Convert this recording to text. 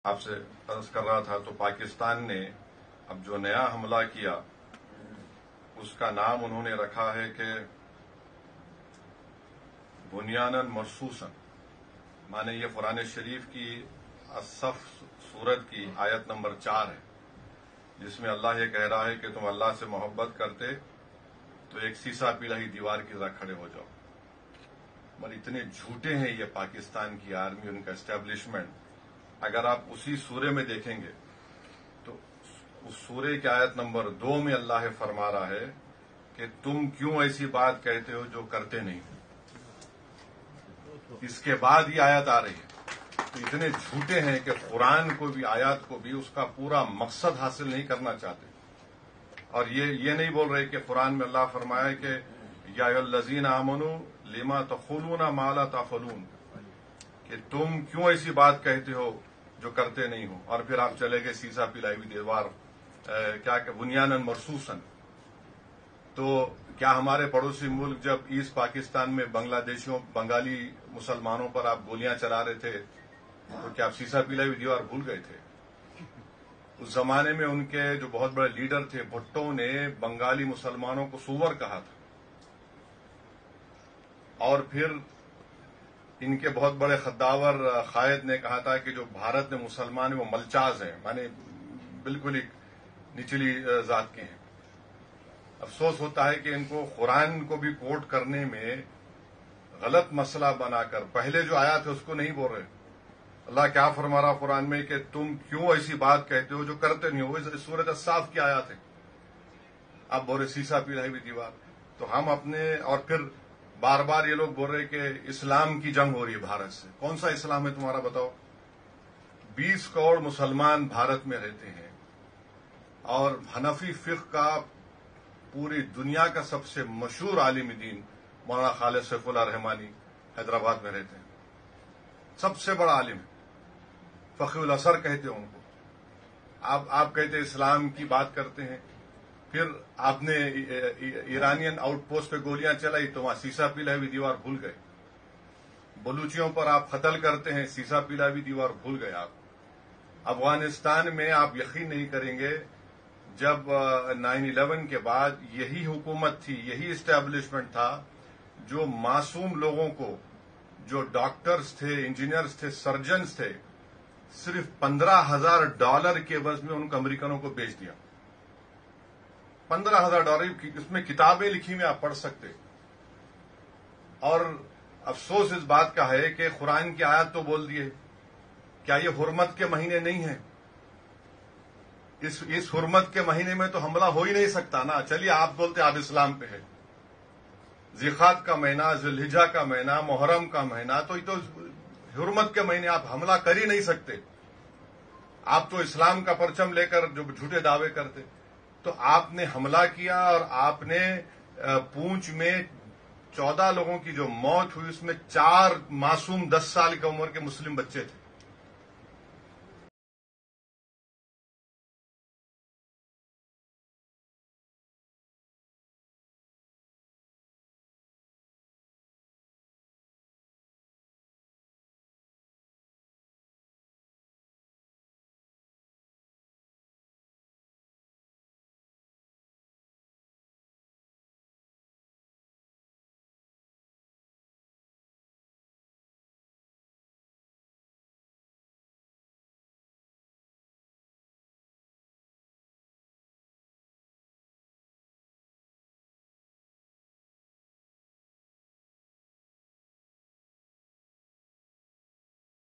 آپ سے عرض کر رہا تھا تو پاکستان نے اب جو نیا حملہ کیا اس کا نام انہوں نے رکھا ہے کہ بنیانن مرصوصن، مانے یہ قرآن شریف کی الصف سورت کی آیت نمبر 4 ہے، جس میں اللہ یہ کہہ رہا ہے کہ تم اللہ سے محبت کرتے تو ایک سیسا پلائی دیوار کی طرح کھڑے ہو جاؤ۔ مگر اتنے جھوٹے ہیں یہ پاکستان کی آرمی، ان کا اسٹیبلشمنٹ۔ اگر آپ اسی سورے میں دیکھیں گے تو اس سورے کی آیت نمبر 2 میں اللہ فرما رہا ہے کہ تم کیوں ایسی بات کہتے ہو جو کرتے نہیں ہو۔ اس کے بعد یہ آیت آ رہی ہے، تو اتنے جھوٹے ہیں کہ قرآن کو بھی، آیات کو بھی اس کا پورا مقصد حاصل نہیں کرنا چاہتے۔ اور یہ نہیں بول رہے کہ قرآن میں اللہ فرمایا کہ یا الذین آمنوا لما تقولون ما لا تفعلون، کہ تم کیوں ایسی بات کہتے ہو جو کرتے نہیں ہو، اور پھر آپ چلے گئے سیسا پلائی ہوئی دیوار کیا کہ بنیانن مرصوصن۔ تو کیا ہمارے پڑوسی ملک جب ایسٹ پاکستان میں بنگالی مسلمانوں پر آپ گولیاں چلا رہے تھے تو کیا آپ سیسا پلائی ہوئی دیوار بھول گئے تھے؟ اس زمانے میں ان کے جو بہت بڑے لیڈر تھے بھٹو نے بنگالی مسلمانوں کو سور کہا تھا، اور پھر ان کے بہت بڑے خداور قائد نے کہا تھا کہ جو بھارت میں مسلمان ہیں وہ ملچاز ہیں، مانے بالکل ایک نچلی ذات کے ہیں۔ افسوس ہوتا ہے کہ ان کو قرآن کو بھی کوٹ کرنے میں غلط مسئلہ بنا کر پہلے جو آیا تھا اس کو نہیں بول رہے۔ اللہ کیا فرما رہا قرآن میں کہ تم کیوں ایسی بات کہتے ہو جو کرتے نہیں ہو، اس سورۃ الصاف کی آیات ہے۔ اب بول رہے سیسا پلائی ہوئی دیوار، تو ہم اپنے، اور پھر بار بار یہ لوگ بول رہے کہ اسلام کی جنگ ہو رہی ہے بھارت سے۔ کون سا اسلام ہے تمہارا بتاؤ؟ 20 کروڑ مسلمان بھارت میں رہتے ہیں، اور حنفی فقہ کا پوری دنیا کا سب سے مشہور عالم دین مولانا خالد سیف اللہ رحمانی حیدرآباد میں رہتے ہیں، سب سے بڑا عالم ہے، فقیہ الاثر کہتے ہیں ان کو۔ آپ کہتے اسلام کی بات کرتے ہیں، پھر آپ نے ایرانین آؤٹ پوسٹ پہ گولیاں چلائی تو وہاں سیسا پلائی ہوئی دیوار بھول گئے۔ بلوچیوں پر آپ قتل کرتے ہیں، سیسا پلائی ہوئی دیوار بھول گئے آپ۔ افغانستان میں آپ یقین نہیں کریں گے، جب 9/11 کے بعد یہی حکومت تھی، یہی اسٹیبلشمنٹ تھا جو معصوم لوگوں کو، جو ڈاکٹرز تھے، انجینئرز تھے، سرجنز تھے، صرف $15,000 کے عوض میں ان کو امریکنوں کو بیچ دیا۔ $15,000 اس میں کتابیں لکھی ہوئی آپ پڑھ سکتے۔ اور افسوس اس بات کا ہے کہ قرآن کی آیات تو بول دیے، کیا یہ حرمت کے مہینے نہیں ہیں؟ اس حرمت کے مہینے میں تو حملہ ہو ہی نہیں سکتا نا۔ چلیے آپ بولتے آپ اسلام پہ ہے، ذیقات کا مہینہ، ذوالحجہ کا مہینہ، محرم کا مہینہ، تو یہ تو حرمت کے مہینے آپ حملہ کر ہی نہیں سکتے۔ آپ تو اسلام کا پرچم لے کر جو جھوٹے دعوے کرتے، تو آپ نے حملہ کیا، اور آپ نے پونچھ میں 14 لوگوں کی جو موت ہوئی اس میں 4 معصوم 10 سال کی عمر کے مسلم بچے تھے۔